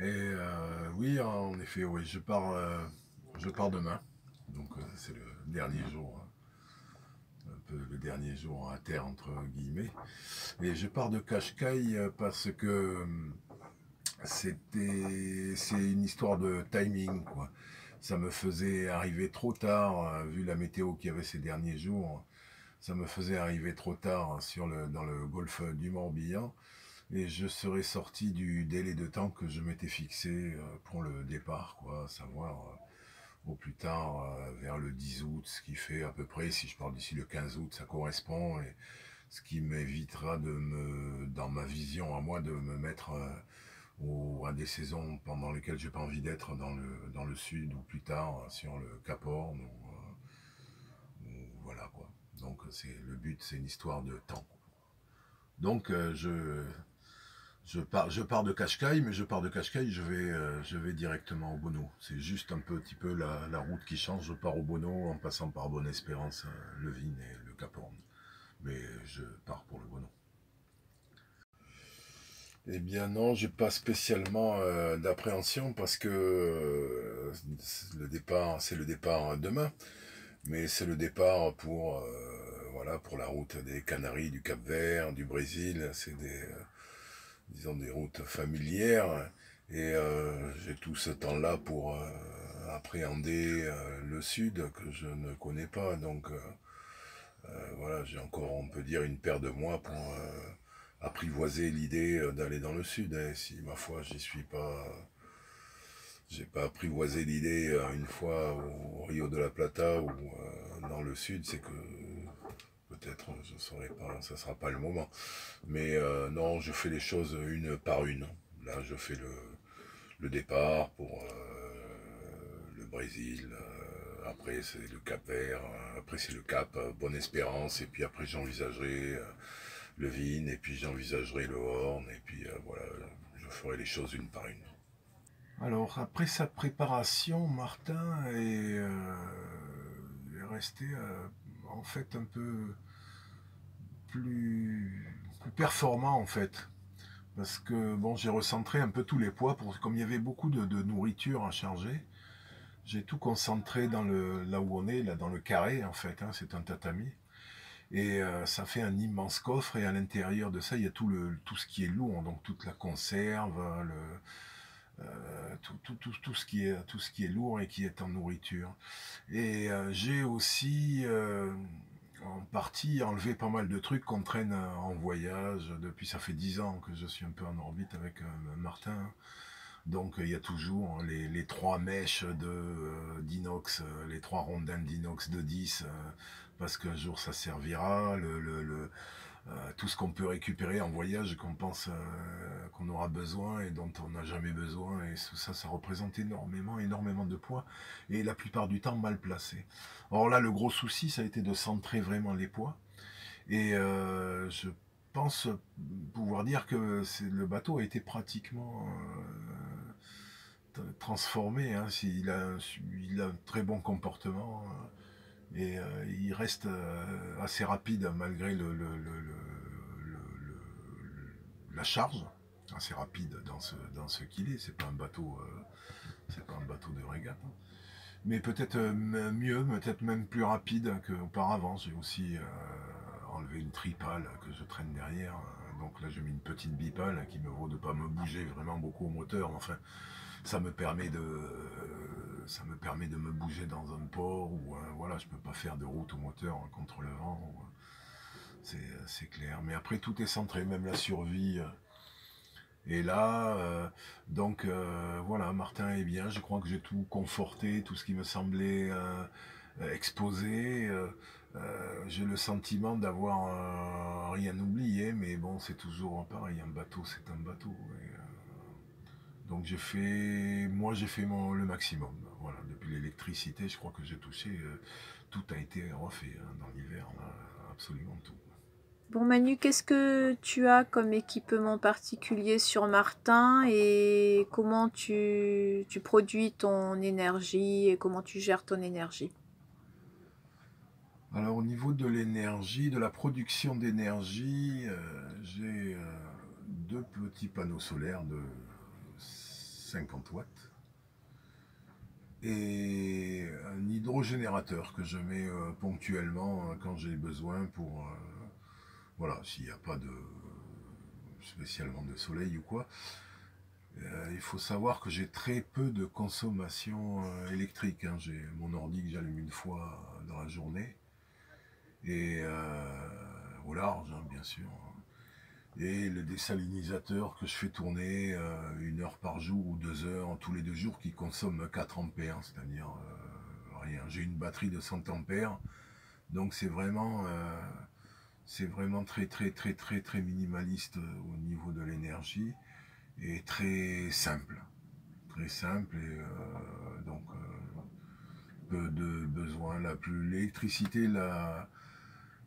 Oui, en effet, oui, je pars demain. Donc c'est le dernier jour, un peu le dernier jour à terre entre guillemets. Et je pars de Cascais parce que c'est une histoire de timing, quoi. Ça me faisait arriver trop tard, vu la météo qu'il y avait ces derniers jours. Ça me faisait arriver trop tard dans le golfe du Morbihan. Et je serais sorti du délai de temps que je m'étais fixé pour le départ, quoi, à savoir au plus tard vers le 10 août, ce qui fait à peu près, si je pars d'ici le 15 août, ça correspond, et ce qui m'évitera dans ma vision à moi, de me mettre à des saisons pendant lesquelles j'ai pas envie d'être dans le sud, ou plus tard sur le Cap Horn, voilà quoi. Donc le but, c'est une histoire de temps. Donc je pars de Cascais, mais je pars de Cascais, je vais directement au Bono. C'est juste un petit peu la route qui change. Je pars au Bono en passant par Bonne-Espérance, Levine et le Cap Horn. Mais je pars pour le Bono. Eh bien non, j'ai pas spécialement d'appréhension parce que c'est le départ demain, mais c'est le départ pour voilà, pour la route des Canaries, du Cap-Vert, du Brésil. C'est disons des routes familières, et j'ai tout ce temps-là pour appréhender le sud que je ne connais pas. Donc voilà, j'ai encore, on peut dire, une paire de mois pour apprivoiser l'idée d'aller dans le sud. Et si ma foi, j'y suis pas, j'ai pas apprivoisé l'idée une fois au Rio de la Plata ou dans le sud, c'est que peut-être je saurais pas, ça sera pas le moment. Mais non, je fais les choses une par une. Là, je fais le départ pour le Brésil. Après, c'est le Cap Vert. Après, c'est le Cap Bonne Espérance. Et puis après, j'envisagerai le Vin. Et puis, j'envisagerai le Horn. Et puis, voilà, je ferai les choses une par une. Alors, après sa préparation, Martin est resté en fait un peu plus performant en fait. Parce que bon, j'ai recentré un peu tous les poids, comme il y avait beaucoup de nourriture à charger. J'ai tout concentré là où on est, là dans le carré en fait, hein, c'est un tatami. Et ça fait un immense coffre, et à l'intérieur de ça, il y a tout ce qui est lourd, donc toute la conserve, tout ce qui est lourd et qui est en nourriture. Et j'ai aussi en partie enlevé pas mal de trucs qu'on traîne en voyage. Depuis, ça fait 10 ans que je suis un peu en orbite avec Martin. Donc il y a toujours les trois mèches d'inox, les trois rondins d'inox de 10, parce qu'un jour ça servira. Tout ce qu'on peut récupérer en voyage, qu'on pense qu'on aura besoin et dont on n'a jamais besoin. Et tout ça, ça représente énormément de poids, et la plupart du temps mal placé. Or là, le gros souci, ça a été de centrer vraiment les poids. Et je pense pouvoir dire que le bateau a été pratiquement transformé. Hein. Il a un très bon comportement, et il reste assez rapide malgré la charge. Assez rapide dans ce qu'il est. C'est pas un bateau de régate. Hein. Mais peut-être mieux, peut-être même plus rapide qu'auparavant. J'ai aussi enlevé une tripale que je traîne derrière. Donc là, j'ai mis une petite bipale qui me vaut de ne pas me bouger vraiment beaucoup au moteur. Enfin, ça me permet de me bouger dans un port où voilà, je peux pas faire de route au moteur contre le vent. C'est clair. Mais après, tout est centré, même la survie. Et là, donc voilà, Martin est bien. Je crois que j'ai tout conforté, tout ce qui me semblait exposé. J'ai le sentiment d'avoir rien oublié, mais bon, c'est toujours pareil. Un bateau, c'est un bateau. Et, donc j'ai fait le maximum. Voilà, depuis l'électricité, je crois que j'ai touché, tout a été refait hein, dans l'hiver, absolument tout. Bon Manu, qu'est-ce que tu as comme équipement particulier sur Martin et comment tu produis ton énergie et comment tu gères ton énergie? Alors au niveau de l'énergie, de la production d'énergie, j'ai deux petits panneaux solaires de 50 watts. Et un hydrogénérateur que je mets ponctuellement quand j'ai besoin pour... voilà, s'il n'y a pas de spécialement de soleil ou quoi. Il faut savoir que j'ai très peu de consommation électrique. Hein. J'ai mon ordi que j'allume une fois dans la journée. Et au large, hein, bien sûr. Et le désalinisateur que je fais tourner 1 heure par jour ou 2 heures tous les 2 jours qui consomme 4 ampères, c'est-à-dire rien. J'ai une batterie de 100 ampères, donc c'est vraiment très très très très très minimaliste au niveau de l'énergie et très simple. Très simple et donc peu de besoin.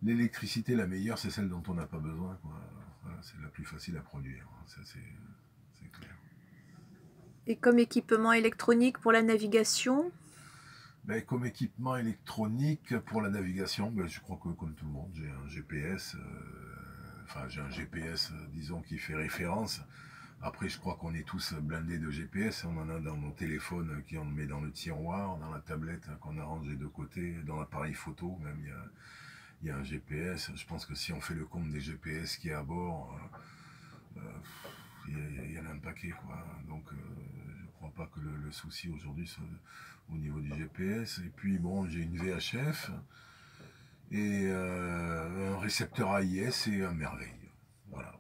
L'électricité la meilleure, c'est celle dont on n'a pas besoin, quoi. Voilà, c'est la plus facile à produire, ça c'est clair. Et comme équipement électronique pour la navigation? Ben, comme équipement électronique pour la navigation, ben, je crois que comme tout le monde, j'ai un GPS, enfin j'ai un GPS, disons, qui fait référence. Après, je crois qu'on est tous blindés de GPS, on en a dans nos téléphones, qui on met dans le tiroir, dans la tablette qu'on a rangée de côté, dans l'appareil photo, même il y a un GPS. Je pense que si on fait le compte des GPS qui est à bord, il y en a un paquet, quoi. Donc je ne crois pas que le souci aujourd'hui soit au niveau du GPS. Et puis bon, j'ai une VHF et un récepteur AIS et un merveille. Voilà.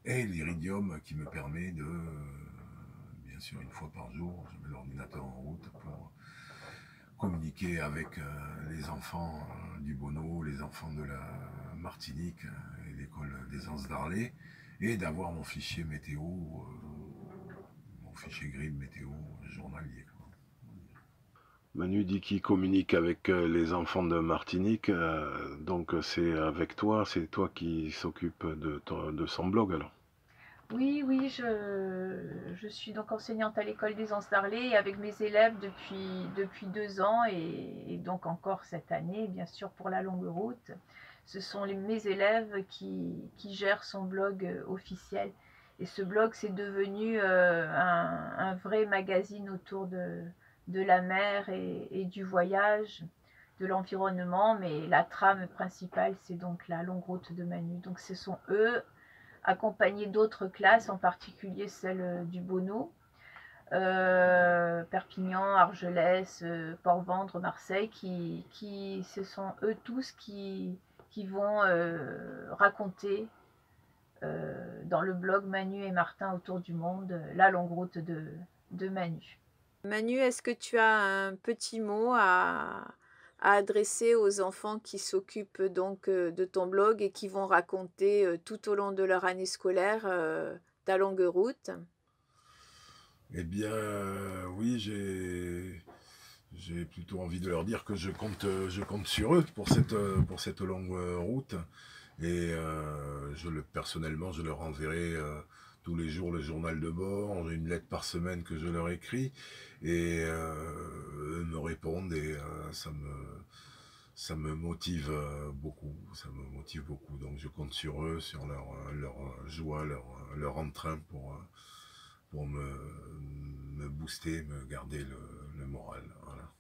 Et l'Iridium qui me permet de, bien sûr, 1 fois par jour, je mets l'ordinateur en route pour communiquer avec les enfants du Bono, les enfants de la Martinique et l'école des Anses d'Arlé, et d'avoir mon fichier météo, mon fichier grid météo journalier. Manu dit qu'il communique avec les enfants de Martinique, donc c'est avec toi, c'est toi qui s'occupe de son blog alors. Oui, oui, je suis donc enseignante à l'école des Anses d'Arlé et avec mes élèves depuis 2 ans et donc encore cette année, bien sûr, pour la longue route. Ce sont mes élèves qui gèrent son blog officiel. Et ce blog, c'est devenu un vrai magazine autour de la mer et du voyage, de l'environnement. Mais la trame principale, c'est donc la longue route de Manu. Donc ce sont eux, accompagnés d'autres classes, en particulier celle du Bono, Perpignan, Argelès, Port-Vendre, Marseille, ce sont eux tous qui vont raconter dans le blog Manu et Martin autour du monde la longue route de Manu. Manu, est-ce que tu as un petit mot à adresser aux enfants qui s'occupent donc de ton blog et qui vont raconter tout au long de leur année scolaire ta longue route? Eh bien, oui, j'ai plutôt envie de leur dire que je compte sur eux pour cette longue route. Et personnellement, je leur enverrai tous les jours le journal de bord, j'ai une lettre par semaine que je leur écris, et eux me répondent, et ça me motive beaucoup, Donc je compte sur eux, sur leur joie, leur entrain pour me booster, me garder le moral. Voilà.